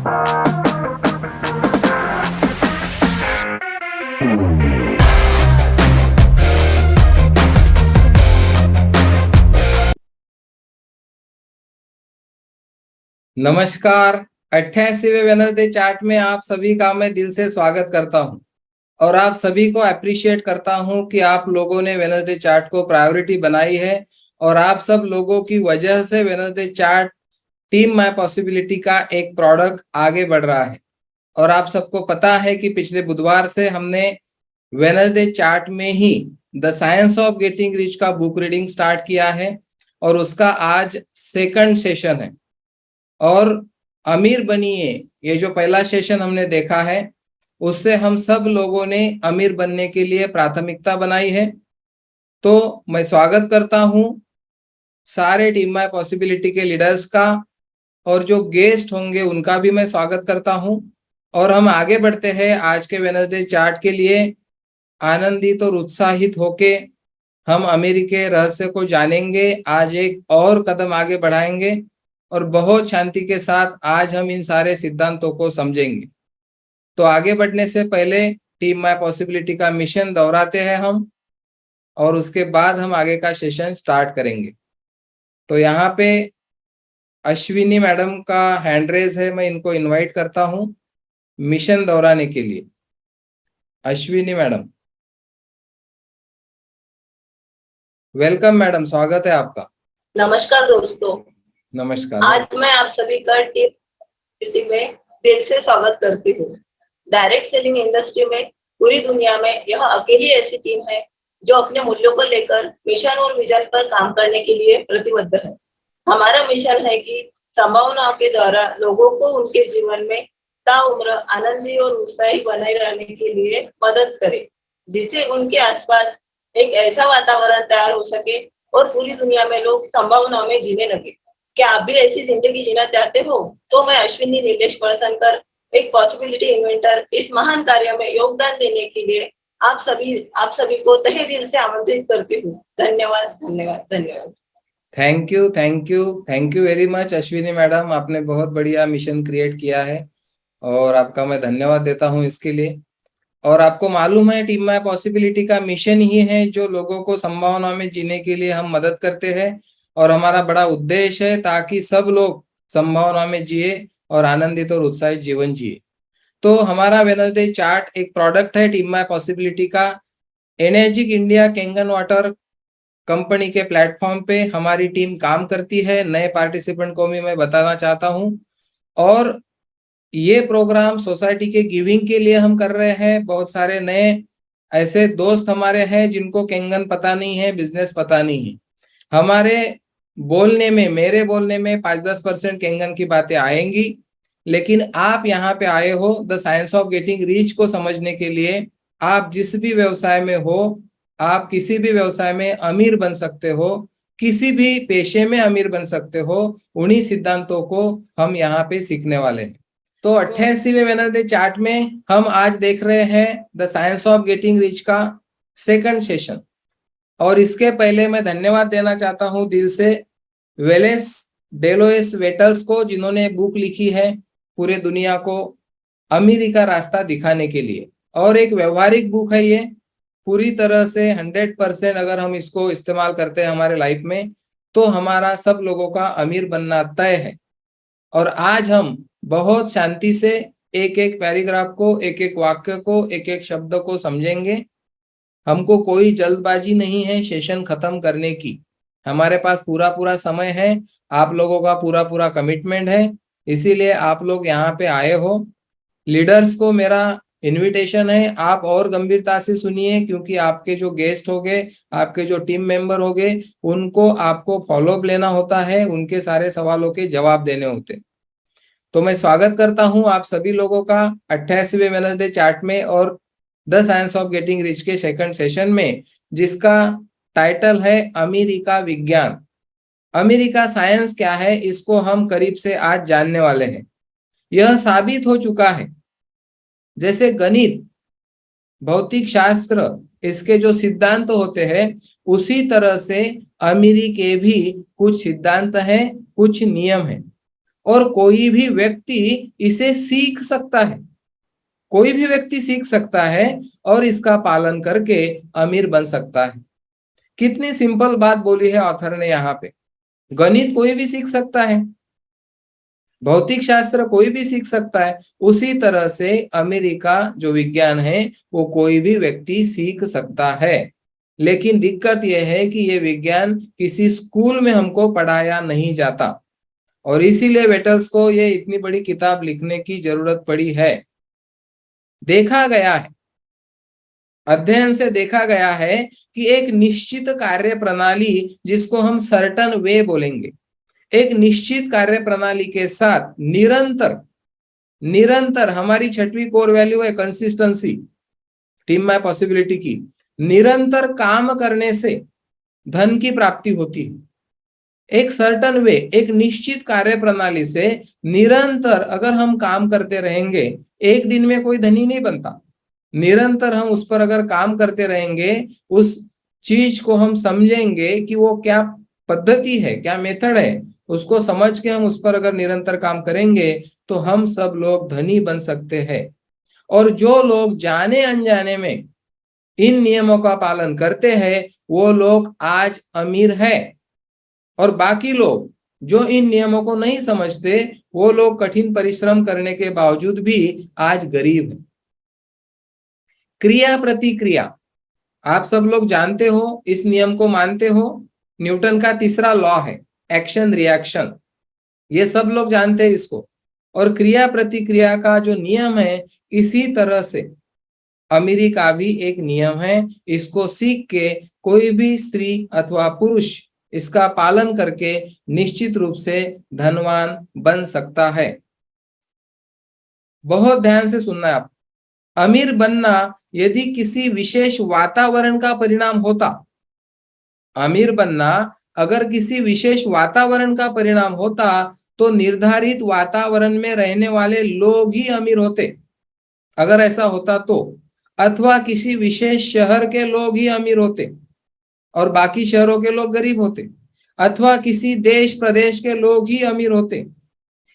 नमस्कार। 88वें Wednesday chart में आप सभी का मैं दिल से स्वागत करता हूं और आप सभी को अप्रिशिएट करता हूं कि आप लोगों ने वेडनेसडे चार्ट को प्रायोरिटी बनाई है और आप सब लोगों की वजह से Wednesday chart team my possibility का एक प्रोडक्ट आगे बढ़ रहा है। और आप सबको पता है कि पिछले बुधवार से हमने वेडनेसडे चार्ट में ही the science of getting rich का बुक रीडिंग स्टार्ट किया है और उसका आज सेकंड सेशन है। और अमीर बनिए, ये जो पहला सेशन हमने देखा है उससे हम सब लोगों ने अमीर बनने के लिए प्राथमिकता बनाई है। तो मैं स्वागत करता हूं सारे टीम माय पॉसिबिलिटी के लीडर्स का और जो गेस्ट होंगे उनका भी मैं स्वागत करता हूं। और हम आगे बढ़ते हैं आज के वेडनेसडे चार्ट के लिए आनंदित और उत्साहित होके हम अमीर के रहस्य को जानेंगे, आज एक और कदम आगे बढ़ाएंगे और बहुत शांति के साथ आज हम इन सारे सिद्धांतों को समझेंगे। तो आगे बढ़ने से पहले टीम माय पॉसिबिलिटी का मिशन दोहराते हैं हम और उसके बाद हम आगे का सेशन स्टार्ट करेंगे। तो यहाँ पे अश्विनी मैडम का हैंड रेज है, मैं इनको इनवाइट करता हूँ मिशन दोहराने के लिए। अश्विनी मैडम, वेलकम मैडम, स्वागत है आपका। नमस्कार दोस्तों। नमस्कार। आज मैं आप सभी का टीम में दिल से स्वागत करती हूँ। डायरेक्ट सेलिंग इंडस्ट्री में पूरी दुनिया में यह अकेली ऐसी टीम है जो अपने मूल्यों को लेकर मिशन और विजन पर काम करने के लिए प्रतिबद्ध है। हमारा मिशन है कि संभावनाओं के द्वारा लोगों को उनके जीवन में ताउम्र आनंदी और उत्साही बनाए रहने के लिए मदद करे, जिससे उनके आसपास एक ऐसा वातावरण तैयार हो सके और पूरी दुनिया में लोग संभावनाओं में जीने लगे। क्या आप भी ऐसी जिंदगी जीना चाहते हो? तो मैं अश्विनी नीलेश पळसनकर, एक पॉसिबिलिटी इन्वेंटर, इस महान कार्य में योगदान देने के लिए आप सभी को तहे दिल से आमंत्रित करती हूँ। धन्यवाद धन्यवाद धन्यवाद। Thank you thank you thank you very much Ashwini madam, आपने बहुत बढ़िया मिशन क्रिएट किया है और आपका मैं धन्यवाद देता हूं इसके लिए। और आपको मालूम है टीम माय पॉसिबिलिटी का मिशन ही है जो लोगों को संभावना में जीने के लिए हम मदद करते हैं और हमारा बड़ा उद्देश्य है ताकि सब लोग संभावना में जिए और आनंदित और उत्साहित जीवन जिए। तो हमारा वेडनेसडे चार्ट एक प्रोडक्ट है टीम माय पॉसिबिलिटी का। Energic India Kangen water company के प्लेटफॉर्म पे हमारी टीम काम करती है। नए पार्टिसिपेंट को भी मैं बताना चाहता हूं। और ये प्रोग्राम सोसाइटी के गिविंग के लिए हम कर रहे हैं। बहुत सारे नए ऐसे दोस्त हमारे हैं जिनको कैंगन पता नहीं है, बिजनेस पता नहीं है। हमारे बोलने में, मेरे बोलने में 5-10% कैंगन की बातें आएंगी, लेकिन आप यहाँ पे आए हो the science of getting reach को समझने के लिए। आप जिस भी व्यवसाय में हो, आप किसी भी व्यवसाय में अमीर बन सकते हो, किसी भी पेशे में अमीर बन सकते हो। उन्हीं सिद्धांतों को हम यहाँ पे सीखने वाले हैं। तो 88वें वेडनेसडे चार्ट में हम आज देख रहे हैं the science of getting rich का सेकंड सेशन। और इसके पहले मैं धन्यवाद देना चाहता हूं दिल से वेलेस डेलोएस वेटल्स को, जिन्होंने बुक लिखी है पूरे दुनिया को अमीरी का रास्ता दिखाने के लिए। और एक व्यवहारिक बुक है ये, पूरी तरह से 100% अगर हम इसको इस्तेमाल करते हैं हमारे लाइफ में तो हमारा सब लोगों का अमीर बनना तय है। और आज हम बहुत शांति से एक एक पैराग्राफ को, एक एक वाक्य को, एक एक शब्द को समझेंगे। हमको कोई जल्दबाजी नहीं है सेशन खत्म करने की। हमारे पास पूरा पूरा समय है, आप लोगों का पूरा पूरा कमिटमेंट है, इसीलिए आप लोग यहाँ पे आए हो। लीडर्स को मेरा इनविटेशन है, आप और गंभीरता से सुनिए, क्योंकि आपके जो गेस्ट होंगे, आपके जो टीम मेंबर होंगे, उनको आपको फॉलोअप लेना होता है, उनके सारे सवालों के जवाब देने होते। तो मैं स्वागत करता हूं आप सभी लोगों का 88वें वेडनेसडे चार्ट में और the science of getting rich के सेकंड सेशन में, जिसका टाइटल है अमीरी का विज्ञान। अमीरी का साइंस क्या है, इसको हम करीब से आज जानने वाले हैं। यह साबित हो चुका है, जैसे गणित, भौतिक शास्त्र, इसके जो सिद्धांत होते हैं, उसी तरह से अमीरी के भी कुछ सिद्धांत हैं, कुछ नियम हैं। और कोई भी व्यक्ति इसे सीख सकता है, कोई भी व्यक्ति सीख सकता है और इसका पालन करके अमीर बन सकता है। कितनी सिंपल बात बोली है ऑथर ने यहाँ पे। गणित कोई भी सीख सकता है, भौतिक शास्त्र कोई भी सीख सकता है, उसी तरह से अमेरिका जो विज्ञान है वो कोई भी व्यक्ति सीख सकता है। लेकिन दिक्कत यह है कि ये विज्ञान किसी स्कूल में हमको पढ़ाया नहीं जाता और इसीलिए वेटल्स को ये इतनी बड़ी किताब लिखने की जरूरत पड़ी है। देखा गया है, अध्ययन से देखा गया है कि एक निश्चित कार्य प्रणाली, जिसको हम सर्टन वे बोलेंगे, एक निश्चित कार्य प्रणाली के साथ निरंतर निरंतर हमारी 6वीं कोर वैल्यू है कंसिस्टेंसी, टीम माय पॉसिबिलिटी की, निरंतर काम करने से धन की प्राप्ति होती है। एक सर्टन वे, एक निश्चित कार्य प्रणाली से निरंतर अगर हम काम करते रहेंगे, एक दिन में कोई धनी नहीं बनता। निरंतर हम उस पर अगर काम करते रहेंगे, उस चीज को हम समझेंगे कि वो क्या पद्धति है, क्या मेथड है, उसको समझ के हम उस पर अगर निरंतर काम करेंगे तो हम सब लोग धनी बन सकते हैं। और जो लोग जाने अनजाने में इन नियमों का पालन करते हैं वो लोग आज अमीर हैं, और बाकी लोग जो इन नियमों को नहीं समझते वो लोग कठिन परिश्रम करने के बावजूद भी आज गरीब हैं। क्रिया प्रतिक्रिया, आप सब लोग जानते हो, इस नियम को मानते हो, न्यूटन का तीसरा लॉ है एक्शन रिएक्शन, ये सब लोग जानते हैं इसको। और क्रिया प्रतिक्रिया का जो नियम है, इसी तरह से अमीरी का भी एक नियम है। इसको सीख के कोई भी स्त्री अथवा पुरुष इसका पालन करके निश्चित रूप से धनवान बन सकता है। बहुत ध्यान से सुनना है आप। अमीर बनना यदि किसी विशेष वातावरण का परिणाम होता, अमीर बनना अगर किसी विशेष वातावरण का परिणाम होता तो निर्धारित वातावरण में रहने वाले लोग ही अमीर होते, अगर ऐसा होता तो, अथवा किसी विशेष शहर के लोग ही अमीर होते और बाकी शहरों के लोग गरीब होते, अथवा किसी देश प्रदेश के लोग ही अमीर होते,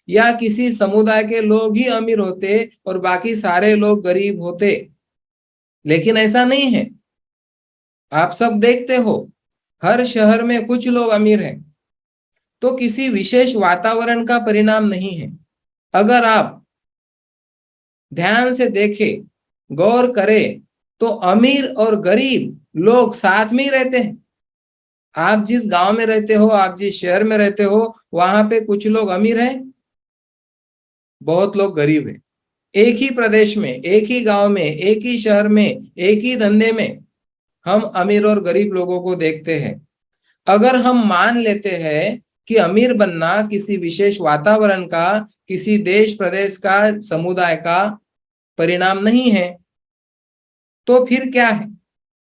या किसी समुदाय के लोग ही अमीर होते और बाकी सारे लोग गरीब होते। लेकिन ऐसा नहीं है। आप सब देखते हो हर शहर में कुछ लोग अमीर हैं, तो किसी विशेष वातावरण का परिणाम नहीं है। अगर आप ध्यान से देखें, गौर करें, तो अमीर और गरीब लोग साथ में ही रहते हैं। आप जिस गांव में रहते हो, आप जिस शहर में रहते हो, वहां पे कुछ लोग अमीर हैं, बहुत लोग गरीब हैं। एक ही प्रदेश में, एक ही गांव में, एक ही शहर में, एक ही धंधे में हम अमीर और गरीब लोगों को देखते हैं। अगर हम मान लेते हैं कि अमीर बनना किसी विशेष वातावरण का, किसी देश प्रदेश का, समुदाय का परिणाम नहीं है, तो फिर क्या है?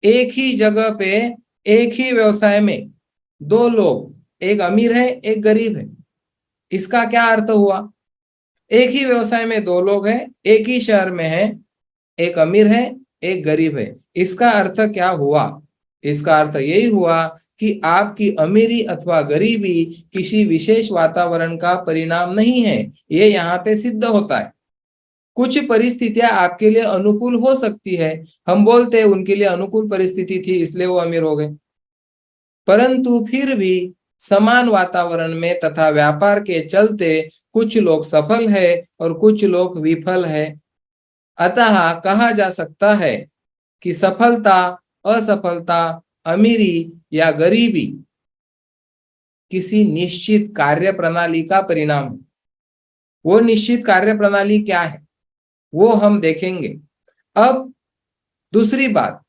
एक ही जगह पे, एक ही व्यवसाय में दो लोग, एक अमीर है एक गरीब है, इसका क्या अर्थ हुआ? एक ही व्यवसाय में दो लोग हैं, एक ही शहर में है, एक अमीर है एक गरीब है, इसका अर्थ क्या हुआ? इसका अर्थ यही हुआ कि आपकी अमीरी अथवा गरीबी किसी विशेष वातावरण का परिणाम नहीं है। ये यहाँ पे सिद्ध होता है। कुछ परिस्थितियां आपके लिए अनुकूल हो सकती है, हम बोलते हैं उनके लिए अनुकूल परिस्थिति थी इसलिए वो अमीर हो गए, परंतु फिर भी समान वातावरण में तथा व्यापार के चलते कुछ लोग सफल है और कुछ लोग विफल है। अतः कहा जा सकता है कि सफलता, असफलता, अमीरी या गरीबी किसी निश्चित कार्य प्रणाली का परिणाम है। वो निश्चित कार्य प्रणाली क्या है वो हम देखेंगे। अब दूसरी बात,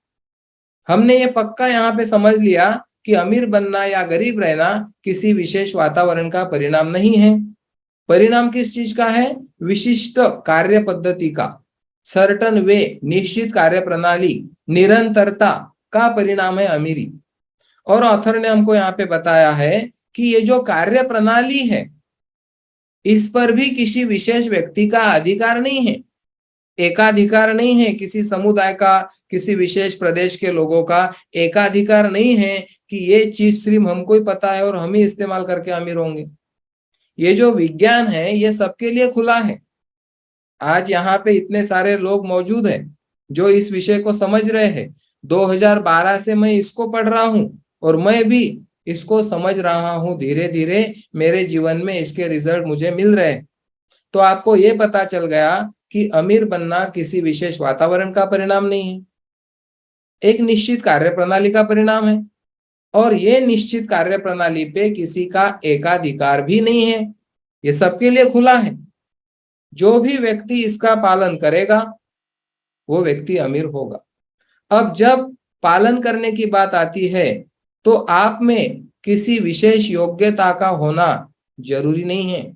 हमने ये पक्का यहाँ पे समझ लिया कि अमीर बनना या गरीब रहना किसी विशेष वातावरण का परिणाम नहीं है। परिणाम किस चीज का है? विशिष्ट कार्य पद्धति का, सर्टन वे, निश्चित कार्य प्रणाली, निरंतरता का परिणाम है अमीरी। और ऑथर ने हमको यहाँ पे बताया है कि ये जो कार्य प्रणाली है, इस पर भी किसी विशेष व्यक्ति का अधिकार नहीं है, एकाधिकार नहीं है, किसी समुदाय का, किसी विशेष प्रदेश के लोगों का एकाधिकार नहीं है कि ये चीज सिर्फ हमको ही पता है और हम ही इस्तेमाल करके अमीर होंगे। ये जो विज्ञान है ये सबके लिए खुला है। आज यहाँ पे इतने सारे लोग मौजूद हैं जो इस विषय को समझ रहे हैं। 2012 से मैं इसको पढ़ रहा हूँ और मैं भी इसको समझ रहा हूँ। धीरे धीरे मेरे जीवन में इसके रिजल्ट मुझे मिल रहे हैं। तो आपको ये पता चल गया कि अमीर बनना किसी विशेष वातावरण का परिणाम नहीं है, एक निश्चित कार्य प्रणाली का परिणाम है। और ये निश्चित कार्य प्रणाली पे किसी का एकाधिकार भी नहीं है, ये सबके लिए खुला है। जो भी व्यक्ति इसका पालन करेगा वो व्यक्ति अमीर होगा। अब जब पालन करने की बात आती है तो आप में किसी विशेष योग्यता का होना जरूरी नहीं है।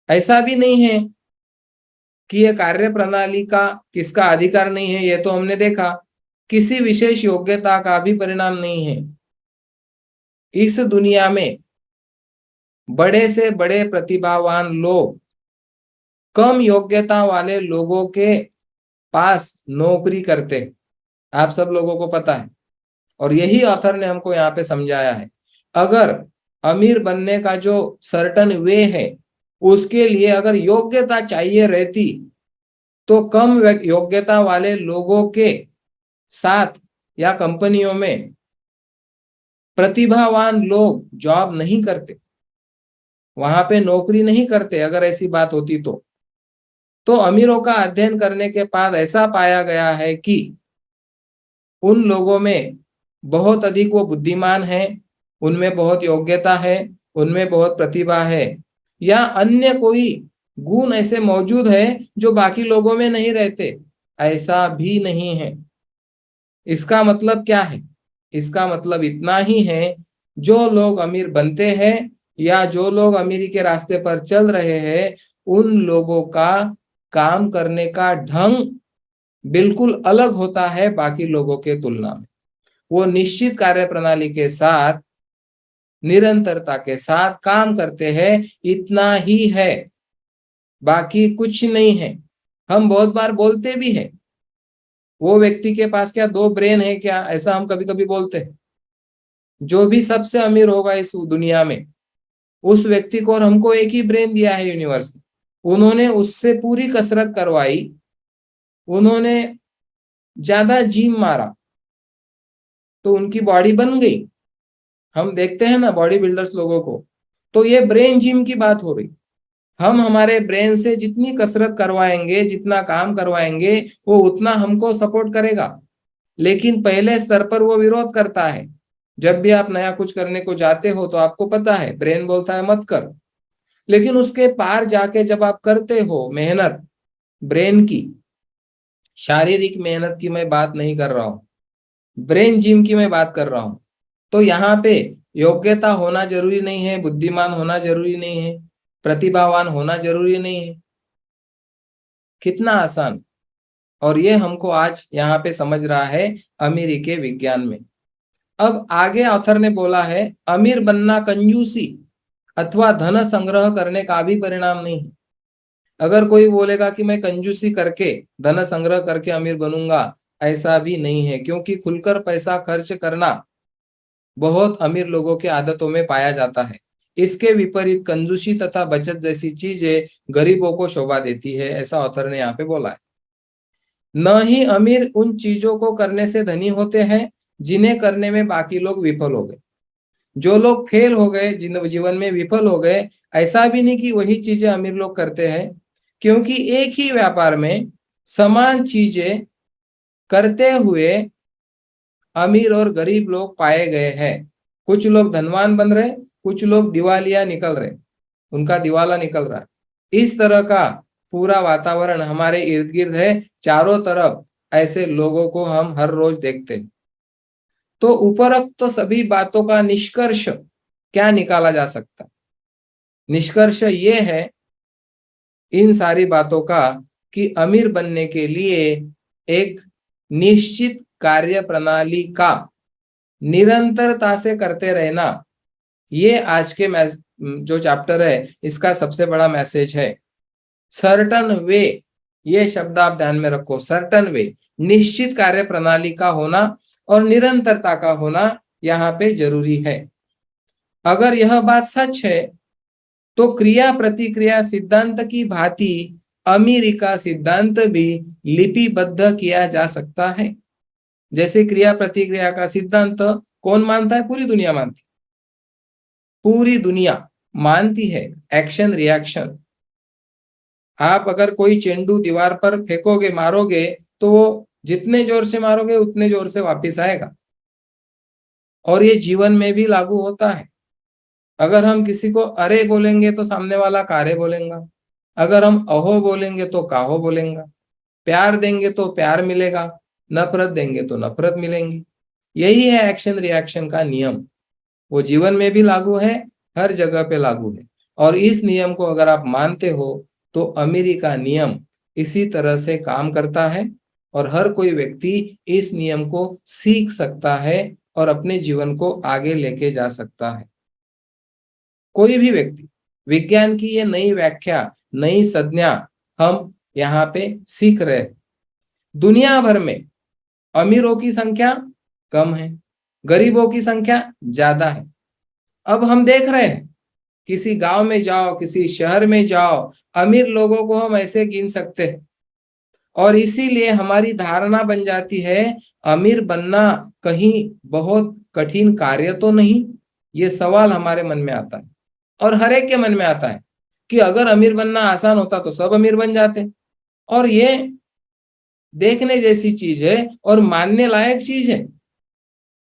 ऐसा भी नहीं है कि ये कार्य प्रणाली का किसका अधिकार नहीं है, ये तो हमने देखा। किसी विशेष योग्यता का भी परिणाम नहीं है। इस दुनिया में बड़े से बड़े प्रतिभावान लोग कम योग्यता वाले लोगों के पास नौकरी करते हैं, आप सब लोगों को पता है। और यही ऑथर ने हमको यहाँ पे समझाया है। अगर अमीर बनने का जो सर्टन वे है उसके लिए अगर योग्यता चाहिए रहती तो कम योग्यता वाले लोगों के साथ या कंपनियों में प्रतिभावान लोग जॉब नहीं करते, वहां पे नौकरी नहीं करते। अगर ऐसी बात होती तो अमीरों का अध्ययन करने के बाद ऐसा पाया गया है कि उन लोगों में बहुत अधिक वो बुद्धिमान है, उनमें बहुत योग्यता है, उनमें बहुत प्रतिभा है, या अन्य कोई गुण ऐसे मौजूद है जो बाकी लोगों में नहीं रहते, ऐसा भी नहीं है। इसका मतलब क्या है? इसका मतलब इतना ही है, जो लोग अमीर बनते हैं या जो लोग अमीरी के रास्ते पर चल रहे हैं उन लोगों का काम करने का ढंग बिल्कुल अलग होता है बाकी लोगों के तुलना में। वो निश्चित कार्य प्रणाली के साथ निरंतरता के साथ काम करते हैं, इतना ही है, बाकी कुछ नहीं है। हम बहुत बार बोलते भी हैं वो व्यक्ति के पास क्या दो ब्रेन है क्या, ऐसा हम कभी कभी बोलते हैं। जो भी सबसे अमीर होगा इस दुनिया में उस व्यक्ति को और हमको एक ही ब्रेन दिया है यूनिवर्स ने। उन्होंने उससे पूरी कसरत करवाई, उन्होंने ज्यादा जिम मारा तो उनकी बॉडी बन गई। हम देखते हैं ना बॉडी बिल्डर्स लोगों को, तो ये ब्रेन जिम की बात हो रही। हम हमारे ब्रेन से जितनी कसरत करवाएंगे, जितना काम करवाएंगे, वो उतना हमको सपोर्ट करेगा। लेकिन पहले स्तर पर वो विरोध करता है। जब भी आप नया कुछ करने को जाते हो तो आपको पता है ब्रेन बोलता है मत कर, लेकिन उसके पार जाके जब आप करते हो मेहनत ब्रेन की, शारीरिक मेहनत की मैं बात नहीं कर रहा हूं, ब्रेन जिम की मैं बात कर रहा हूं, तो यहाँ पे योग्यता होना जरूरी नहीं है, बुद्धिमान होना जरूरी नहीं है, प्रतिभावान होना जरूरी नहीं है। कितना आसान। और ये हमको आज यहाँ पे समझ रहा है अमीरी के विज्ञान में। अब आगे ऑथर ने बोला है अमीर बनना कंजूसी अथवा धन संग्रह करने का भी परिणाम नहीं है। अगर कोई बोलेगा कि मैं कंजूसी करके धन संग्रह करके अमीर बनूंगा, ऐसा भी नहीं है, क्योंकि खुलकर पैसा खर्च करना बहुत अमीर लोगों के आदतों में पाया जाता है। इसके विपरीत कंजूसी तथा बचत जैसी चीजें गरीबों को शोभा देती है, ऐसा ऑथर ने यहाँ पे बोला है। न ही अमीर उन चीजों को करने से धनी होते हैं जिन्हें करने में बाकी लोग विफल हो गए। जो लोग फेल हो गए, जिन जीवन में विफल हो गए, ऐसा भी नहीं कि वही चीजें अमीर लोग करते हैं, क्योंकि एक ही व्यापार में समान चीजें करते हुए अमीर और गरीब लोग पाए गए हैं। कुछ लोग धनवान बन रहे, कुछ लोग दिवालिया निकल रहे, उनका दिवाला निकल रहा है। इस तरह का पूरा वातावरण हमारे इर्द गिर्द है, चारों तरफ ऐसे लोगों को हम हर रोज देखते हैं। तो उपरोक्त तो सभी बातों का निष्कर्ष क्या निकाला जा सकता है? निष्कर्ष ये है इन सारी बातों का कि अमीर बनने के लिए एक निश्चित कार्य प्रणाली का निरंतरता से करते रहना, ये आज के जो चैप्टर है इसका सबसे बड़ा मैसेज है। सर्टन वे, ये शब्द आप ध्यान में रखो, सर्टन वे, निश्चित कार्य प्रणाली का होना और निरंतरता का होना यहाँ पे जरूरी है। अगर यह बात सच है तो क्रिया प्रतिक्रिया सिद्धांत की भांति अमीरी का सिद्धांत भी लिपिबद्ध किया जा सकता है। जैसे क्रिया प्रतिक्रिया का सिद्धांत कौन मानता है? पूरी दुनिया मानती, पूरी दुनिया मानती है। एक्शन रिएक्शन, आप अगर कोई चेंडू दीवार पर फेंकोगे, मारोगे, तो वो जितने जोर से मारोगे उतने जोर से वापस आएगा। और ये जीवन में भी लागू होता है। अगर हम किसी को अरे बोलेंगे तो सामने वाला कारे बोलेगा, अगर हम अहो बोलेंगे तो काहो बोलेगा, प्यार देंगे तो प्यार मिलेगा, नफरत देंगे तो नफरत मिलेंगी। यही है एक्शन रिएक्शन का नियम। वो जीवन में भी लागू है, हर जगह पे लागू है। और इस नियम को अगर आप मानते हो तो अमीरी का नियम इसी तरह से काम करता है और हर कोई व्यक्ति इस नियम को सीख सकता है और अपने जीवन को आगे लेके जा सकता है। कोई भी व्यक्ति, विज्ञान की ये नई व्याख्या, नई संज्ञा हम यहाँ पे सीख रहे हैं। दुनिया भर में अमीरों की संख्या कम है, गरीबों की संख्या ज्यादा है। अब हम देख रहे हैं, किसी गांव में जाओ, किसी शहर में जाओ, अमीर लोगों को हम ऐसे गिन सकते हैं। और इसीलिए हमारी धारणा बन जाती है अमीर बनना कहीं बहुत कठिन कार्य तो नहीं। ये सवाल हमारे मन में आता है और हर एक के मन में आता है कि अगर अमीर बनना आसान होता तो सब अमीर बन जाते। और ये देखने जैसी चीज है और मानने लायक चीज है,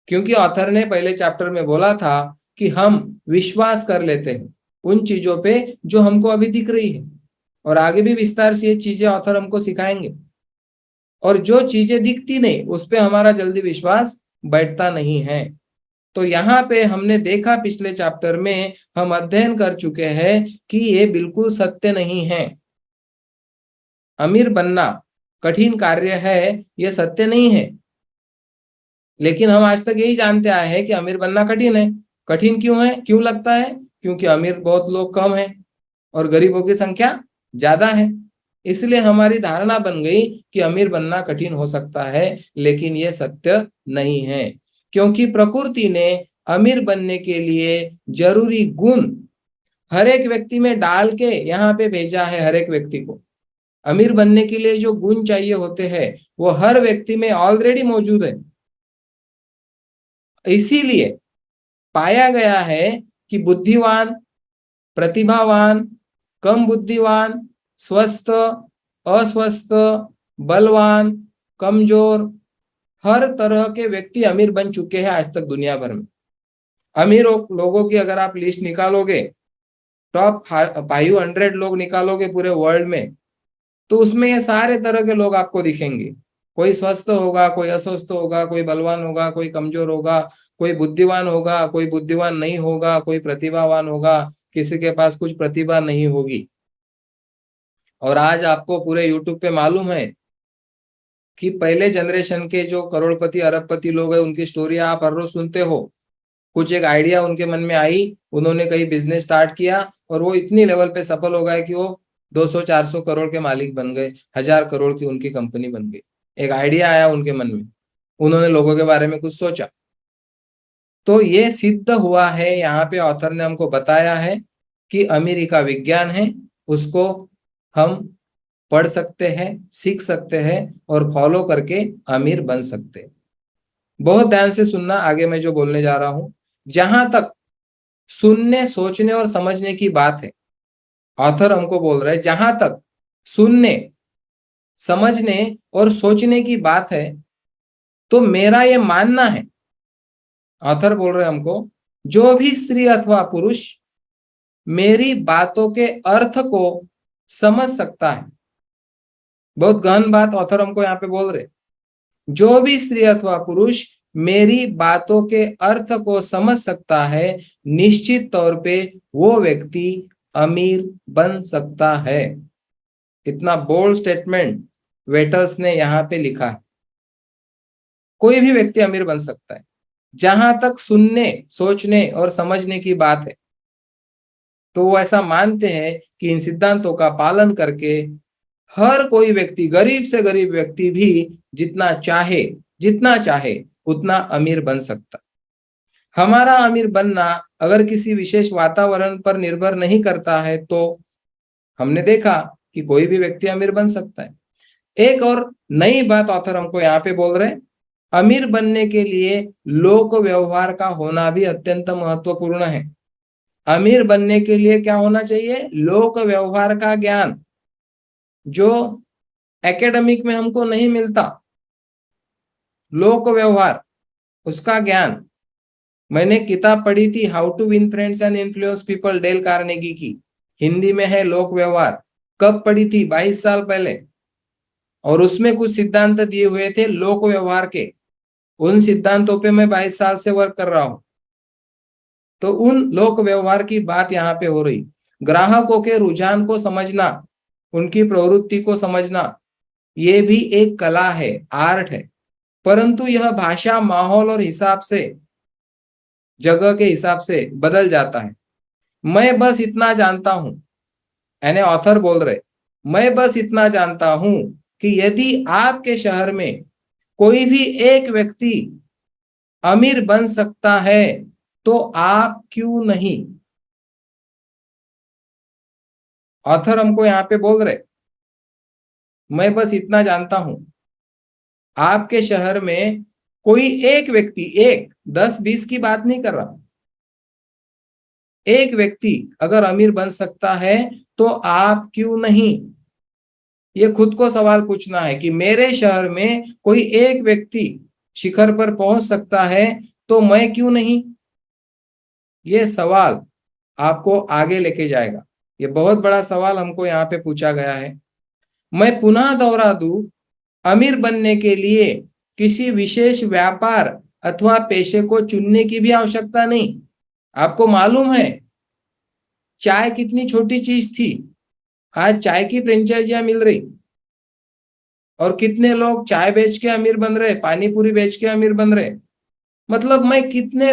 क्योंकि ऑथर ने पहले चैप्टर में बोला था कि हम विश्वास कर लेते हैं उन चीजों पे जो हमको अभी दिख रही है, और आगे भी विस्तार से ये चीजें ऑथर हमको सिखाएंगे। और जो चीजें दिखती नहीं उस पे हमारा जल्दी विश्वास बैठता नहीं है। तो यहाँ पे हमने देखा, पिछले चैप्टर में हम अध्ययन कर चुके हैं कि ये बिल्कुल सत्य नहीं है। अमीर बनना कठिन कार्य है, ये सत्य नहीं है। लेकिन हम आज तक यही जानते आए हैं कि अमीर बनना कठिन है। कठिन क्यों है, क्यों लगता है? क्योंकि अमीर बहुत लोग कम हैं और गरीबों की संख्या ज्यादा है। इसलिए हमारी धारणा बन गई कि अमीर बनना कठिन हो सकता है, लेकिन ये सत्य नहीं है। क्योंकि प्रकृति ने अमीर बनने के लिए जरूरी गुण हर एक व्यक्ति में डाल के यहाँ पे भेजा है। हर एक व्यक्ति को अमीर बनने के लिए जो गुण चाहिए होते हैं वो हर व्यक्ति में ऑलरेडी मौजूद है। इसीलिए पाया गया है कि बुद्धिवान, प्रतिभावान, कम बुद्धिवान, स्वस्थ, अस्वस्थ, बलवान, कमजोर, हर तरह के व्यक्ति अमीर बन चुके हैं आज तक दुनिया भर में। अमीर लोगों की अगर आप लिस्ट निकालोगे, टॉप 500 लोग निकालोगे पूरे वर्ल्ड में, तो उसमें ये सारे तरह के लोग आपको दिखेंगे। कोई स्वस्थ होगा, कोई अस्वस्थ होगा, कोई बलवान होगा, कोई कमजोर होगा, कोई बुद्धिवान होगा, कोई बुद्धिवान नहीं होगा, कोई प्रतिभावान होगा, किसी के पास कुछ प्रतिभा नहीं होगी। और आज आपको पूरे यूट्यूब पे मालूम है कि पहले जनरेशन के जो करोड़पति अरबपति लोग हैं उनकी स्टोरी आप हर रोज सुनते हो। कुछ एक आइडिया उनके मन में आई, उन्होंने कहीं बिजनेस स्टार्ट किया और वो इतनी लेवल पे सफल हो गए कि वो 200-400 करोड़ के मालिक बन गए, 1000 करोड़ की उनकी कंपनी बन गई। एक आइडिया आया उनके मन में, उन्होंने लोगों के बारे में कुछ सोचा, तो ये सिद्ध हुआ है। यहाँ पे ऑथर ने हमको बताया है कि अमीरी का विज्ञान है, उसको हम पढ़ सकते हैं, सीख सकते हैं और फॉलो करके अमीर बन सकते हैं। बहुत ध्यान से सुनना, आगे मैं जो बोलने जा रहा हूं। जहां तक सुनने, सोचने और समझने की बात है, ऑथर हमको बोल रहा है जहां तक सुनने, समझने और सोचने की बात है, तो मेरा ये मानना है, ऑथर बोल रहे हैं हमको, जो भी स्त्री अथवा पुरुष मेरी बातों के अर्थ को समझ सकता है। बहुत गहन बात ऑथर हमको यहाँ पे बोल रहे, जो भी स्त्री अथवा पुरुष मेरी बातों के अर्थ को समझ सकता है, निश्चित तौर पे वो व्यक्ति अमीर बन सकता है। इतना बोल्ड स्टेटमेंट वेटल्स ने यहाँ पे लिखा है। कोई भी व्यक्ति अमीर बन सकता है जहां तक सुनने, सोचने और समझने की बात है। तो वो ऐसा मानते हैं कि इन सिद्धांतों का पालन करके हर कोई व्यक्ति, गरीब से गरीब व्यक्ति भी जितना चाहे उतना अमीर बन सकता। हमारा अमीर बनना अगर किसी विशेष वातावरण पर निर्भर नहीं करता है तो हमने देखा कि कोई भी व्यक्ति अमीर बन सकता है। एक और नई बात ऑथर हमको यहाँ पे बोल रहे हैं, अमीर बनने के लिए लोक व्यवहार का होना भी अत्यंत महत्वपूर्ण है। अमीर बनने के लिए क्या होना चाहिए? लोक व्यवहार का ज्ञान, जो एकेडमिक में हमको नहीं मिलता। लोक व्यवहार, उसका ज्ञान। मैंने किताब पढ़ी थी how to win friends and influence people, Dale Carnegie की। हिंदी में है लोक व्यवहार। कब पढ़ी थी? 22 साल पहले। और उसमें कुछ सिद्धांत दिए हुए थे लोक व्यवहार के। उन सिद्धांतों पे मैं 22 साल से वर्क कर रहा हूं। तो उन लोक व्यवहार की बात यहाँ पे हो रही। ग्राहकों के रुझान को समझना, उनकी प्रवृत्ति को समझना, ये भी एक कला है, आर्ट है। परंतु यह भाषा, माहौल और हिसाब से, जगह के हिसाब से बदल जाता है। मैं बस इतना जानता हूं, यानी ऑथर बोल रहे, मैं बस इतना जानता हूं कि यदि आपके शहर में कोई भी एक व्यक्ति अमीर बन सकता है तो आप क्यों नहीं? ऑथर हमको यहाँ पे बोल रहे, मैं बस इतना जानता हूं, आपके शहर में कोई एक व्यक्ति, एक 10-20 की बात नहीं कर रहा, एक व्यक्ति अगर अमीर बन सकता है तो आप क्यों नहीं? ये खुद को सवाल पूछना है कि मेरे शहर में कोई एक व्यक्ति शिखर पर पहुंच सकता है तो मैं क्यों नहीं? ये सवाल आपको आगे लेके जाएगा। ये बहुत बड़ा सवाल हमको यहाँ पे पूछा गया है। मैं पुनः दोहरा दूं, अमीर बनने के लिए किसी विशेष व्यापार अथवा पेशे को चुनने की भी आवश्यकता नहीं। आपको मालूम है चाय कितनी छोटी चीज थी, आज चाय की फ्रेंचाइजियां मिल रही, और कितने लोग चाय बेच के अमीर बन रहे, पानी पूरी बेच के अमीर बन रहे। मतलब मैं कितने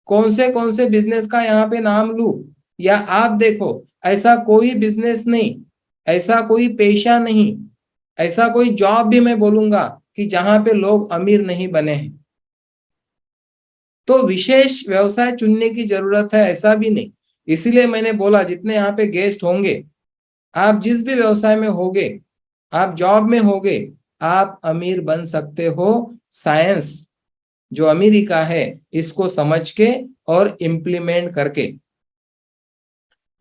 कौन से बिजनेस का यहाँ पे नाम लूं, या आप देखो, ऐसा कोई बिजनेस नहीं, ऐसा कोई पेशा नहीं, ऐसा कोई जॉब भी मैं बोलूंगा कि जहां पे लोग अमीर नहीं बने हैं। तो विशेष व्यवसाय चुनने की जरूरत है ऐसा भी नहीं। इसीलिए मैंने बोला जितने यहाँ पे गेस्ट होंगे, आप जिस भी व्यवसाय में होगे, आप जॉब में होगे, आप अमीर बन सकते हो। साइंस जो अमीरी का है इसको समझ के और इम्प्लीमेंट करके।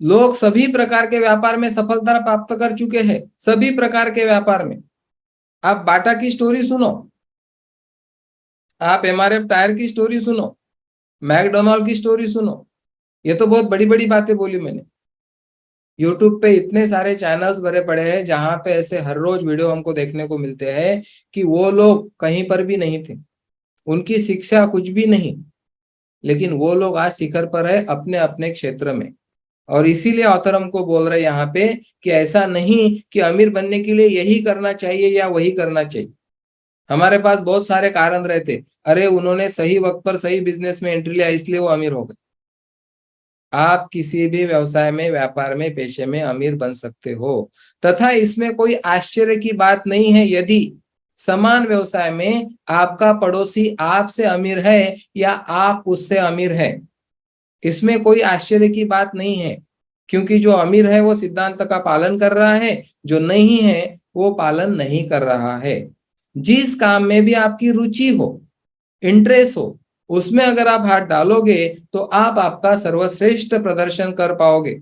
लोग सभी प्रकार के व्यापार में सफलता प्राप्त कर चुके हैं, सभी प्रकार के व्यापार में। आप बाटा की स्टोरी सुनो, आप एमआरएफ टायर की स्टोरी सुनो, मैकडोनाल्ड की स्टोरी सुनो। ये तो बहुत बड़ी बड़ी बातें बोली मैंने। यूट्यूब पे इतने सारे चैनल्स भरे पड़े हैं जहां पे ऐसे हर रोज वीडियो हमको देखने को मिलते हैं कि वो लोग कहीं पर भी नहीं थे, उनकी शिक्षा कुछ भी नहीं, लेकिन वो लोग आज शिखर पर है अपने अपने क्षेत्र में। और इसीलिए ऑथर हमको बोल रहे हैं यहाँ पे कि ऐसा नहीं कि अमीर बनने के लिए यही करना चाहिए या वही करना चाहिए। हमारे पास बहुत सारे कारण रहते, अरे उन्होंने सही वक्त पर सही बिजनेस में एंट्री लिया इसलिए वो अमीर हो गए। आप किसी भी व्यवसाय में, व्यापार में, पेशे में अमीर बन सकते हो, तथा इसमें कोई आश्चर्य की बात नहीं है यदि समान व्यवसाय में आपका पड़ोसी आपसे अमीर है या आप उससे अमीर है। इसमें कोई आश्चर्य की बात नहीं है, क्योंकि जो अमीर है वो सिद्धांत का पालन कर रहा है, जो नहीं है वो पालन नहीं कर रहा है। जिस काम में भी आपकी रुचि हो, इंटरेस्ट हो, उसमें अगर आप हाथ डालोगे तो आप आपका सर्वश्रेष्ठ प्रदर्शन कर पाओगे।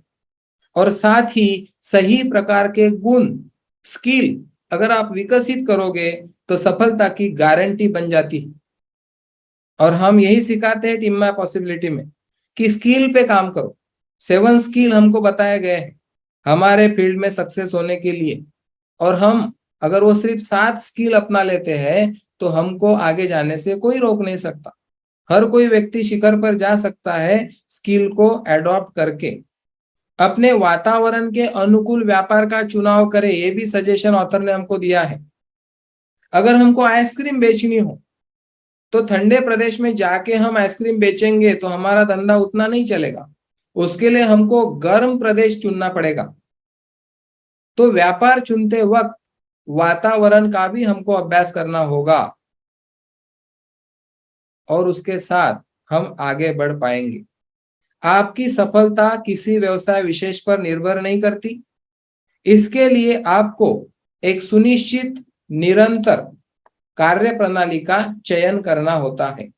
और साथ ही सही प्रकार के गुण, स्किल अगर आप विकसित करोगे तो सफलता की गारंटी बन जाती है। और हम यही सिखाते हैं टीम माय पॉसिबिलिटी में कि स्किल पे काम करो। 7 स्किल हमको बताए गए हैं हमारे फील्ड में सक्सेस होने के लिए, और हम अगर वो सिर्फ 7 स्किल अपना लेते हैं तो हमको आगे जाने से कोई रोक नहीं सकता। हर कोई व्यक्ति शिखर पर जा सकता है स्किल को एडॉप्ट करके। अपने वातावरण के अनुकूल व्यापार का चुनाव करें, ये भी सजेशन ऑथर ने हमको दिया है। अगर हमको आइसक्रीम बेचनी हो तो ठंडे प्रदेश में जाके हम आइसक्रीम बेचेंगे तो हमारा धंधा उतना नहीं चलेगा, उसके लिए हमको गर्म प्रदेश चुनना पड़ेगा। तो व्यापार चुनते वक्त वातावरण का भी हमको अभ्यास करना होगा, और उसके साथ हम आगे बढ़ पाएंगे। आपकी सफलता किसी व्यवसाय विशेष पर निर्भर नहीं करती। इसके लिए आपको एक सुनिश्चित निरंतर कार्य प्रणाली का चयन करना होता है।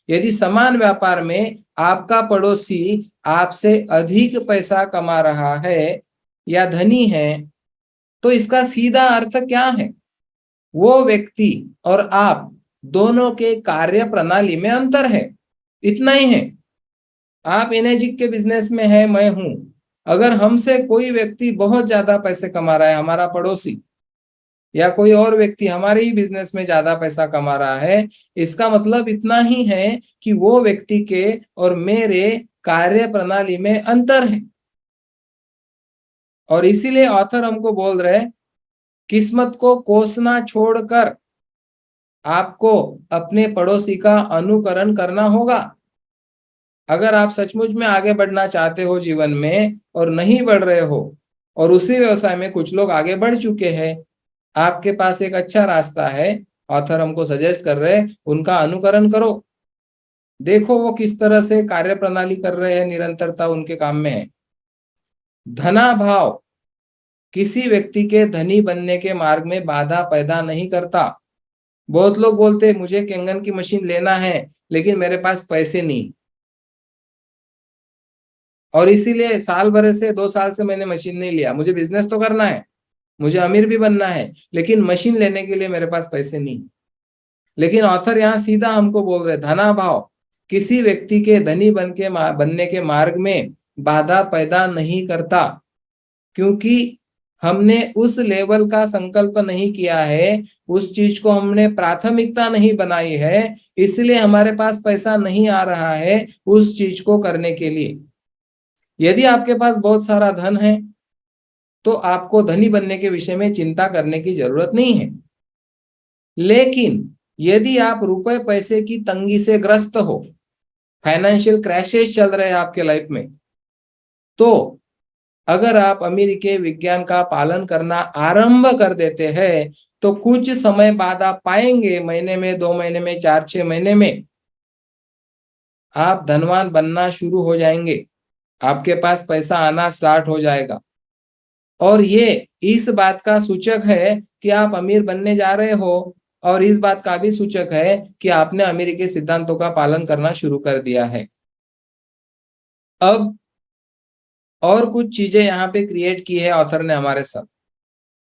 यदि समान व्यापार में आपका पड़ोसी आपसे अधिक पैसा कमा रहा है या धनी है, तो इसका सीधा अर्थ क्या है? वो व्यक्ति और आप दोनों के कार्य प्रणाली में अंतर है, इतना ही है। आप इनेजिक के बिजनेस में है, मैं हूं। अगर हमसे कोई व्यक्ति बहुत ज्यादा पैसे कमा रहा है, हमारा पड़ोसी या कोई और व्यक्ति हमारे ही बिजनेस में ज्यादा पैसा कमा रहा है, इसका मतलब इतना ही है कि वो व्यक्ति के और मेरे कार्य प्रणाली में अंतर है। और इसीलिए ऑथर हमको बोल रहे हैं, किस्मत को कोसना छोड़कर आपको अपने पड़ोसी का अनुकरण करना होगा। अगर आप सचमुच में आगे बढ़ना चाहते हो जीवन में और नहीं बढ़ रहे हो, और उसी व्यवसाय में कुछ लोग आगे बढ़ चुके हैं, आपके पास एक अच्छा रास्ता है, ऑथर हमको सजेस्ट कर रहे हैं, उनका अनुकरण करो। देखो वो किस तरह से कार्य प्रणाली कर रहे हैं, निरंतरता उनके काम में है। धना भाव किसी व्यक्ति के धनी बनने के मार्ग में बाधा पैदा नहीं करता। बहुत लोग बोलते हैं मुझे कैंगन की मशीन लेना है लेकिन मेरे पास पैसे नहीं, और इसीलिए साल भर से 2 साल से मैंने मशीन नहीं लिया। मुझे बिजनेस तो करना है, मुझे अमीर भी बनना है, लेकिन मशीन लेने के लिए मेरे पास पैसे नहीं। लेकिन ऑथर यहाँ सीधा हमको बोल रहे, धना भाव किसी व्यक्ति के धनी बनने के मार्ग में बाधा पैदा नहीं करता, क्योंकि हमने उस लेवल का संकल्प नहीं किया है, उस चीज को हमने प्राथमिकता नहीं बनाई है, इसलिए हमारे पास पैसा नहीं आ रहा है उस चीज को करने के लिए। यदि आपके पास बहुत सारा धन है तो आपको धनी बनने के विषय में चिंता करने की जरूरत नहीं है। लेकिन यदि आप रुपए पैसे की तंगी से ग्रस्त हो, फाइनेंशियल क्रैशेस चल रहे हैं आपके लाइफ में, तो अगर आप अमेरिकी विज्ञान का पालन करना आरंभ कर देते हैं तो कुछ समय बाद आप पाएंगे, महीने में, 2 महीने में, 4-6 महीने में आप धनवान बनना शुरू हो जाएंगे, आपके पास पैसा आना स्टार्ट हो जाएगा। और ये इस बात का सूचक है कि आप अमीर बनने जा रहे हो, और इस बात का भी सूचक है कि आपने अमेरिकी सिद्धांतों का पालन करना शुरू कर दिया है। अब और कुछ चीजें यहाँ पे क्रिएट की है ऑथर ने हमारे साथ।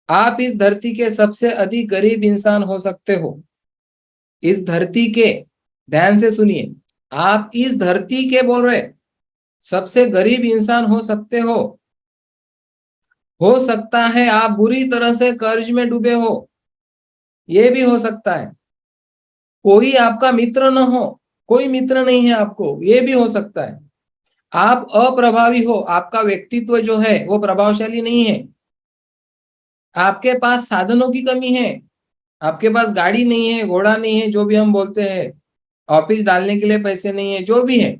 आप इस धरती के सबसे अधिक गरीब इंसान हो सकते हो। इस धरती के, ध्यान से सुनिए, आप इस धरती के बोल रहे सबसे गरीब इंसान हो सकते हो सकता है आप बुरी तरह से कर्ज में डूबे हो, ये भी हो सकता है। कोई आपका मित्र न हो, कोई मित्र नहीं है आपको, ये भी हो सकता है। आप अप्रभावी हो, आपका व्यक्तित्व जो है वो प्रभावशाली नहीं है, आपके पास साधनों की कमी है, आपके पास गाड़ी नहीं है, घोड़ा नहीं है, जो भी हम बोलते हैं, ऑफिस डालने के लिए पैसे नहीं है, जो भी है,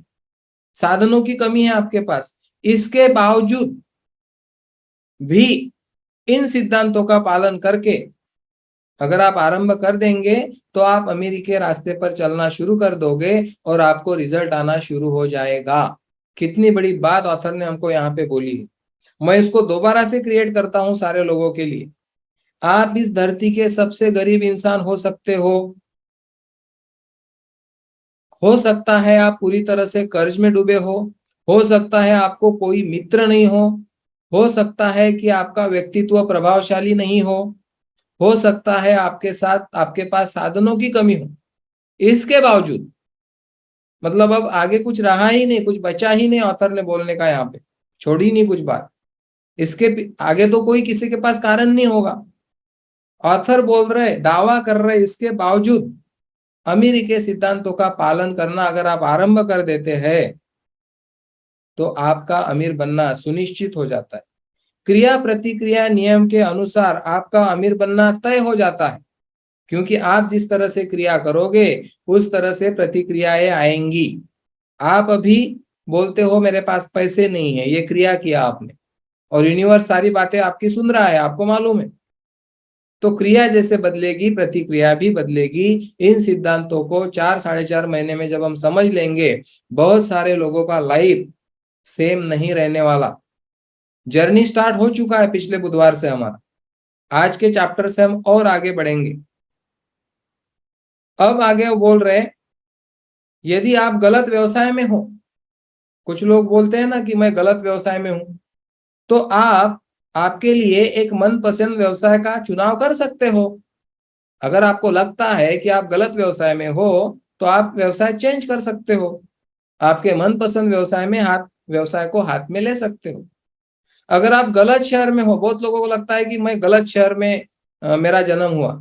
साधनों की कमी है आपके पास। इसके बावजूद भी इन सिद्धांतों का पालन करके अगर आप आरंभ कर देंगे तो आप अमीरी के रास्ते पर चलना शुरू कर दोगे और आपको रिजल्ट आना शुरू हो जाएगा। कितनी बड़ी बात ऑथर ने हमको यहाँ पे बोली है। मैं इसको दोबारा से क्रिएट करता हूं सारे लोगों के लिए। आप इस धरती के सबसे गरीब इंसान हो सकते हो सकता है आप पूरी तरह से कर्ज में डूबे हो सकता है आपको कोई मित्र नहीं हो सकता है कि आपका व्यक्तित्व प्रभावशाली नहीं हो सकता है आपके साथ आपके पास साधनों की कमी हो। इसके बावजूद, मतलब अब आगे कुछ रहा ही नहीं, कुछ बचा ही नहीं ऑथर ने बोलने का, यहाँ पे छोड़ी नहीं कुछ बात, इसके आगे तो कोई किसी के पास कारण नहीं होगा। ऑथर बोल रहे, दावा कर रहे, इसके बावजूद अमीरी के सिद्धांतों का पालन करना अगर आप आरंभ कर देते हैं तो आपका अमीर बनना सुनिश्चित हो जाता है। क्रिया प्रतिक्रिया नियम के अनुसार आपका अमीर बनना तय हो जाता है, क्योंकि आप जिस तरह से क्रिया करोगे उस तरह से प्रतिक्रियाएं आएंगी। आप अभी बोलते हो मेरे पास पैसे नहीं है, ये क्रिया किया आपने, और यूनिवर्स सारी बातें आपकी सुन रहा है, आपको मालूम है। तो क्रिया जैसे बदलेगी प्रतिक्रिया भी बदलेगी। इन सिद्धांतों को 4-4.5 महीने में जब हम समझ लेंगे, बहुत सारे लोगों का लाइफ सेम नहीं रहने वाला। जर्नी स्टार्ट हो चुका है पिछले बुधवार से हमारा, आज के चैप्टर से हम और आगे बढ़ेंगे। अब आगे वो बोल रहे हैं, यदि आप गलत व्यवसाय में हो, कुछ लोग बोलते हैं ना कि मैं गलत व्यवसाय में हूं, तो आप आपके लिए एक मनपसंद व्यवसाय का चुनाव कर सकते हो। अगर आपको लगता है कि आप गलत व्यवसाय में हो तो आप व्यवसाय चेंज कर सकते हो, आपके मनपसंद व्यवसाय को हाथ में ले सकते हो। अगर आप गलत शहर में हो, बहुत लोगों को लगता है कि मैं गलत शहर में मेरा जन्म हुआ,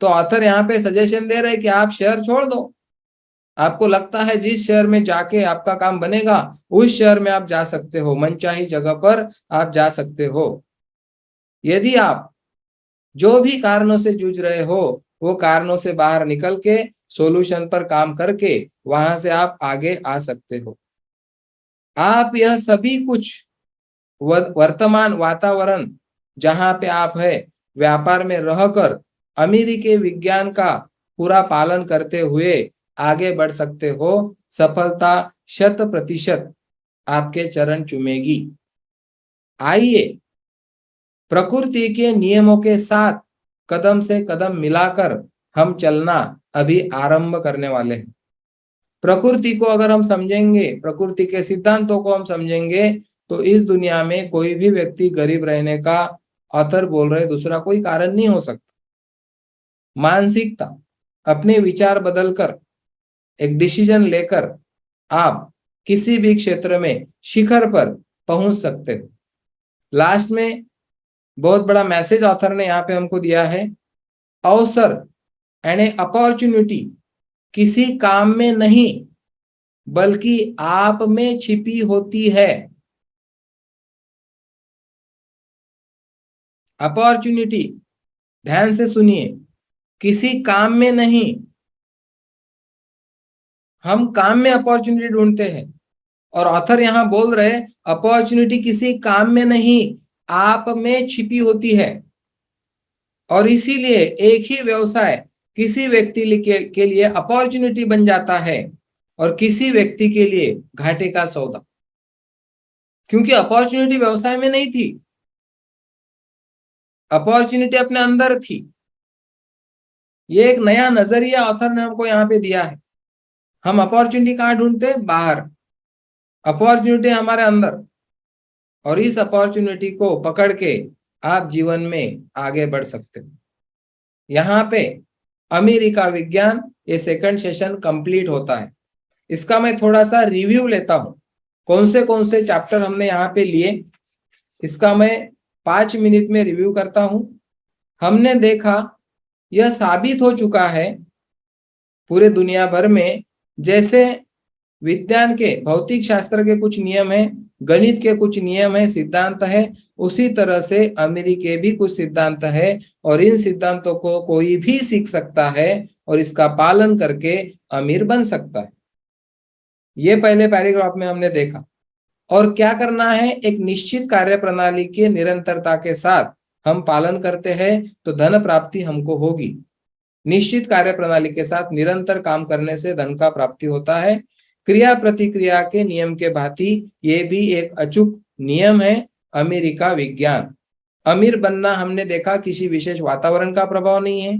तो ऑथर यहाँ पे सजेशन दे रहे हैं कि आप शहर छोड़ दो। आपको लगता है जिस शहर में जाके आपका काम बनेगा उस शहर में आप जा सकते हो, मनचाही जगह पर आप जा सकते हो। यदि आप जो भी कारणों से जूझ रहे हो, वो कारणों से बाहर निकल के सॉल्यूशन पर काम करके वहां से आप आगे आ सकते हो। आप यह सभी कुछ वर्तमान वातावरण जहां पे आप है, व्यापार में रहकर अमेरिकी विज्ञान का पूरा पालन करते हुए आगे बढ़ सकते हो। सफलता 100% आपके चरण चूमेगी। आइए प्रकृति के नियमों के साथ कदम से कदम मिलाकर हम चलना अभी आरंभ करने वाले हैं। प्रकृति को अगर हम समझेंगे, प्रकृति के सिद्धांतों को हम समझेंगे, तो इस दुनिया में कोई भी व्यक्ति गरीब रहने का ऑथर बोल रहे दूसरा कोई कारण नहीं हो सकता। मानसिकता, अपने विचार बदलकर एक डिसीजन लेकर आप किसी भी क्षेत्र में शिखर पर पहुंच सकते हो। लास्ट में बहुत बड़ा मैसेज ऑथर ने यहाँ पे हमको दिया है, अवसर यानी अपॉर्चुनिटी किसी काम में नहीं बल्कि आप में छिपी होती है। अपॉर्चुनिटी, ध्यान से सुनिए, किसी काम में नहीं। हम काम में अपॉर्चुनिटी ढूंढते हैं और ऑथर यहां बोल रहे अपॉर्चुनिटी किसी काम में नहीं, आप में छिपी होती है। और इसीलिए एक ही व्यवसाय किसी व्यक्ति के लिए अपॉर्चुनिटी बन जाता है और किसी व्यक्ति के लिए घाटे का सौदा, क्योंकि अपॉर्चुनिटी व्यवसाय में नहीं थी, अपॉर्चुनिटी अपने अंदर थी। ये एक नया नजरिया ऑथर ने हमको यहाँ पे दिया है। हम अपॉर्चुनिटी कहाँ ढूंढते हैं? बाहर। अपॉर्चुनिटी हमारे अंदर, और इस अपॉर्चुनिटी को पकड़ के आप जीवन में आगे बढ़ सकते हो। यहाँ पे अमेरिका विज्ञान ये सेकंड सेशन कंप्लीट होता है। इसका मैं थोड़ा सा रिव्यू लेता हूं, कौन से चैप्टर हमने यहाँ पे लिए, इसका मैं 5 मिनट में रिव्यू करता हूं। हमने देखा, यह साबित हो चुका है पूरे दुनिया भर में, जैसे विज्ञान के भौतिक शास्त्र के कुछ नियम है, गणित के कुछ नियम है, सिद्धांत है, उसी तरह से अमेरिकी भी कुछ सिद्धांत है और इन सिद्धांतों को कोई भी सीख सकता है और इसका पालन करके अमीर बन सकता है। ये पहले पैराग्राफ में हमने देखा। और क्या करना है? एक निश्चित कार्य प्रणाली के निरंतरता के साथ हम पालन करते हैं तो धन प्राप्ति हमको होगी। निश्चित कार्य प्रणाली के साथ निरंतर काम करने से धन का प्राप्ति होता है। क्रिया प्रतिक्रिया के नियम के भांति ये भी एक अचूक नियम है अमेरिका विज्ञान। अमीर बनना हमने देखा किसी विशेष वातावरण का प्रभाव नहीं है,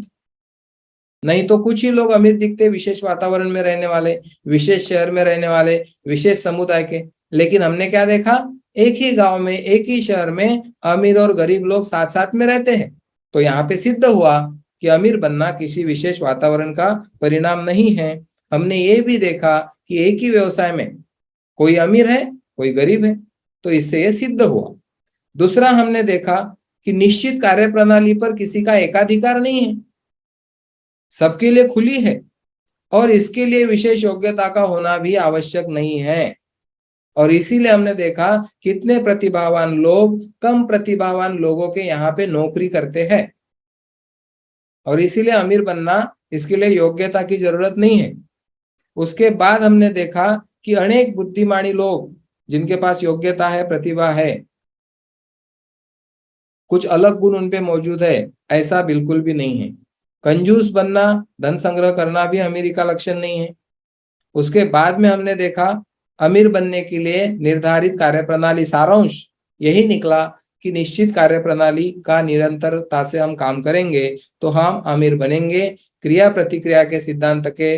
नहीं तो कुछ ही लोग अमीर दिखते विशेष वातावरण में रहने वाले, विशेष शहर में रहने वाले, विशेष समुदाय के। लेकिन हमने क्या देखा? एक ही गांव में, एक ही शहर में अमीर और गरीब लोग साथ साथ में रहते हैं। तो यहाँ पे सिद्ध हुआ कि अमीर बनना किसी विशेष वातावरण का परिणाम नहीं है। हमने ये भी देखा कि एक ही व्यवसाय में कोई अमीर है, कोई गरीब है, तो इससे ये सिद्ध हुआ। दूसरा हमने देखा कि निश्चित कार्य प्रणाली पर किसी का एकाधिकार नहीं है, सबके लिए खुली है और इसके लिए विशेष योग्यता का होना भी आवश्यक नहीं है। और इसीलिए हमने देखा कितने प्रतिभावान लोग कम प्रतिभावान लोगों के यहाँ पे नौकरी करते हैं और इसीलिए अमीर बनना इसके लिए योग्यता की जरूरत नहीं है। उसके बाद हमने देखा कि अनेक बुद्धिमानी लोग जिनके पास योग्यता है, प्रतिभा है, कुछ अलग गुण उनपे मौजूद है, ऐसा बिल्कुल भी नहीं है। कंजूस बनना, धन संग्रह करना भी अमीरी का लक्षण नहीं है। उसके बाद में हमने देखा अमीर बनने के लिए निर्धारित कार्यप्रणाली सारांश यही निकला कि निश्चित कार्यप्रणाली का निरंतरता से हम काम करेंगे तो हम अमीर बनेंगे। क्रिया प्रतिक्रिया के सिद्धांत के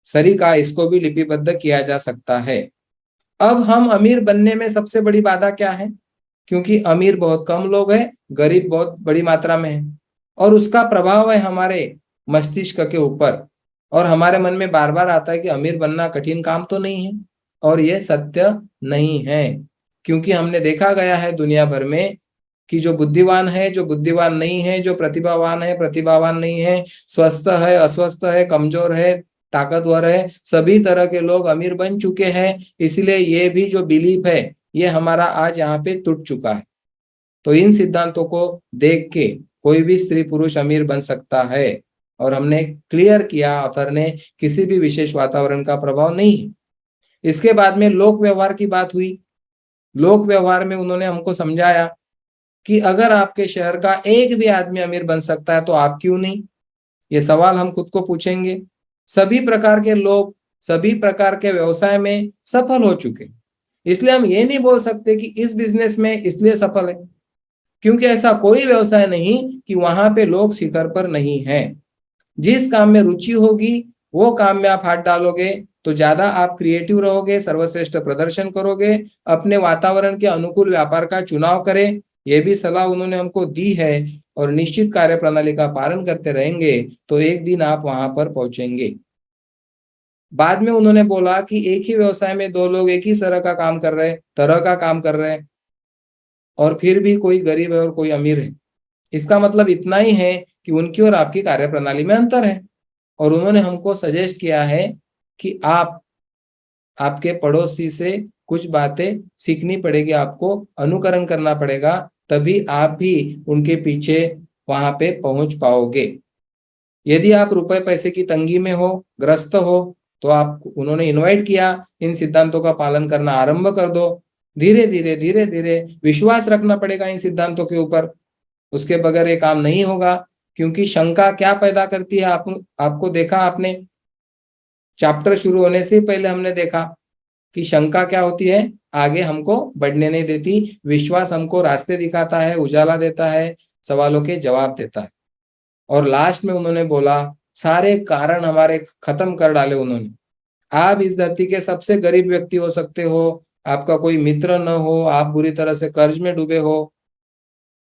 सरीका इसको भी लिपिबद्ध किया जा सकता है। अब हम अमीर बनने में सबसे बड़ी बाधा क्या है? क्योंकि अमीर बहुत कम लोग हैं, गरीब बहुत बड़ी मात्रा में है और उसका प्रभाव है हमारे मस्तिष्क के ऊपर और हमारे मन में बार बार आता है कि अमीर बनना कठिन काम तो नहीं है और ये सत्य नहीं है। क्योंकि हमने देखा गया है दुनिया भर में कि जो बुद्धिमान है, जो बुद्धिमान नहीं है, जो प्रतिभावान है, प्रतिभावान नहीं है, स्वस्थ है, अस्वस्थ है, कमजोर है, ताकतवर है, सभी तरह के लोग अमीर बन चुके हैं। इसलिए ये भी जो बिलीफ है ये हमारा आज यहाँ पे टूट चुका है। तो इन सिद्धांतों को देख के कोई भी स्त्री पुरुष अमीर बन सकता है और हमने क्लियर किया ऑथर ने किसी भी विशेष वातावरण का प्रभाव नहीं है। इसके बाद में लोक व्यवहार की बात हुई। लोक व्यवहार में उन्होंने हमको समझाया कि अगर आपके शहर का एक भी आदमी अमीर बन सकता है तो आप क्यों नहीं? ये सवाल हम खुद को पूछेंगे। सभी प्रकार के लोग सभी प्रकार के व्यवसाय में सफल हो चुके हैं, इसलिए हम ये नहीं बोल सकते कि इस बिजनेस में इसलिए सफल है, क्योंकि ऐसा कोई व्यवसाय नहीं कि वहां पे लोग शिखर पर नहीं है। जिस काम में रुचि होगी वो काम में आप हाथ डालोगे तो ज्यादा आप क्रिएटिव रहोगे, सर्वश्रेष्ठ प्रदर्शन करोगे, अपने वातावरण के अनुकूल व्यापार का चुनाव करें। ये भी सलाह उन्होंने हमको दी है और निश्चित कार्य प्रणाली का पालन करते रहेंगे तो एक दिन आप वहां पर पहुंचेंगे। बाद में उन्होंने बोला कि एक ही व्यवसाय में दो लोग एक ही तरह का काम कर रहे हैं और फिर भी कोई गरीब है और कोई अमीर है। इसका मतलब इतना ही है कि उनकी और आपकी कार्यप्रणाली में अंतर है। और उन्होंने हमको सजेस्ट किया है कि आप आपके पड़ोसी से कुछ बातें सीखनी पड़ेगी, आपको अनुकरण करना पड़ेगा, तभी आप भी उनके पीछे वहां पे पहुंच पाओगे। यदि आप रुपए पैसे की तंगी में हो, ग्रस्त हो, तो आप उन्होंने इनवाइट किया इन सिद्धांतों का पालन करना आरंभ कर दो। धीरे धीरे विश्वास रखना पड़ेगा इन सिद्धांतों के ऊपर, उसके बगैर ये काम नहीं होगा। क्योंकि शंका क्या पैदा करती है, आपको देखा आपने चैप्टर शुरू होने से पहले हमने देखा कि शंका क्या होती है, आगे हमको बढ़ने नहीं देती। विश्वास हमको रास्ते दिखाता है, उजाला देता है, सवालों के जवाब देता है। और लास्ट में उन्होंने बोला सारे कारण हमारे खत्म कर डाले उन्होंने। आप इस धरती के सबसे गरीब व्यक्ति हो सकते हो, आपका कोई मित्र न हो, आप बुरी तरह से कर्ज में डूबे हो,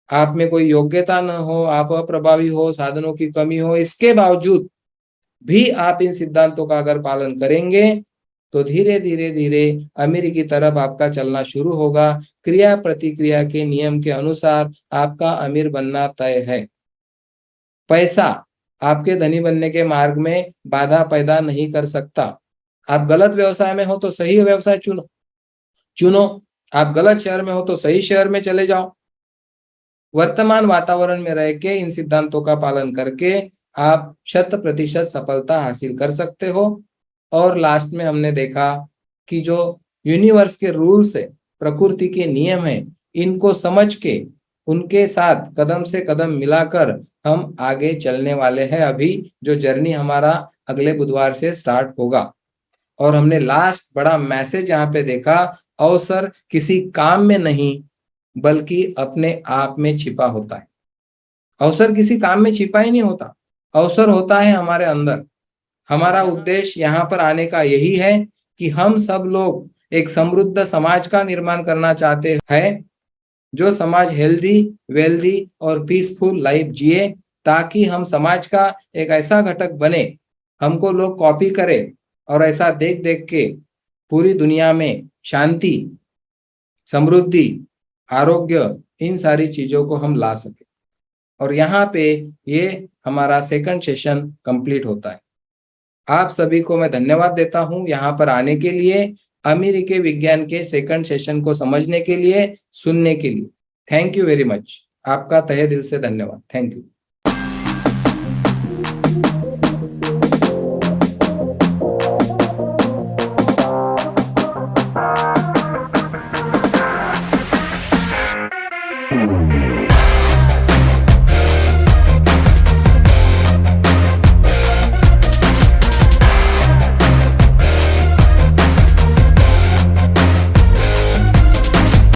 आप में कोई योग्यता न हो, आप अप्रभावी हो, साधनों की कमी हो, इसके बावजूद भी आप इन सिद्धांतों का अगर पालन करेंगे तो धीरे धीरे अमीरी की तरफ आपका चलना शुरू होगा। क्रिया प्रतिक्रिया के नियम के अनुसार आपका अमीर बनना तय है। पैसा आपके धनी बनने के मार्ग में बाधा पैदा नहीं कर सकता। आप गलत व्यवसाय में हो तो सही व्यवसाय चुनो, आप गलत शहर में हो तो सही शहर में चले जाओ। वर्तमान वातावरण में रह के इन सिद्धांतों का पालन करके आप 100% सफलता हासिल कर सकते हो। और लास्ट में हमने देखा कि जो यूनिवर्स के रूल्स है, प्रकृति के नियम है, इनको समझ के उनके साथ कदम से कदम मिलाकर हम आगे चलने वाले हैं। अभी जो जर्नी हमारा अगले बुधवार से स्टार्ट होगा। और हमने लास्ट बड़ा मैसेज यहाँ पे देखा, अवसर किसी काम में नहीं बल्कि अपने आप में छिपा होता है। अवसर किसी काम में छिपा ही नहीं होता, अवसर होता है हमारे अंदर। हमारा उद्देश्य यहाँ पर आने का यही है कि हम सब लोग एक समृद्ध समाज का निर्माण करना चाहते हैं, जो समाज हेल्दी, वेल्दी और पीसफुल लाइफ जिए, ताकि हम समाज का एक ऐसा घटक बने, हमको लोग कॉपी करें और ऐसा देख देख के पूरी दुनिया में शांति, समृद्धि, आरोग्य, इन सारी चीजों को हम ला सके। और यहाँ पे ये हमारा सेकंड सेशन कंप्लीट होता है। आप सभी को मैं धन्यवाद देता हूँ यहाँ पर आने के लिए, अमेरिकी के विज्ञान के सेकंड सेशन को समझने के लिए, सुनने के लिए। Thank you very much. आपका तहे दिल से धन्यवाद। Thank you.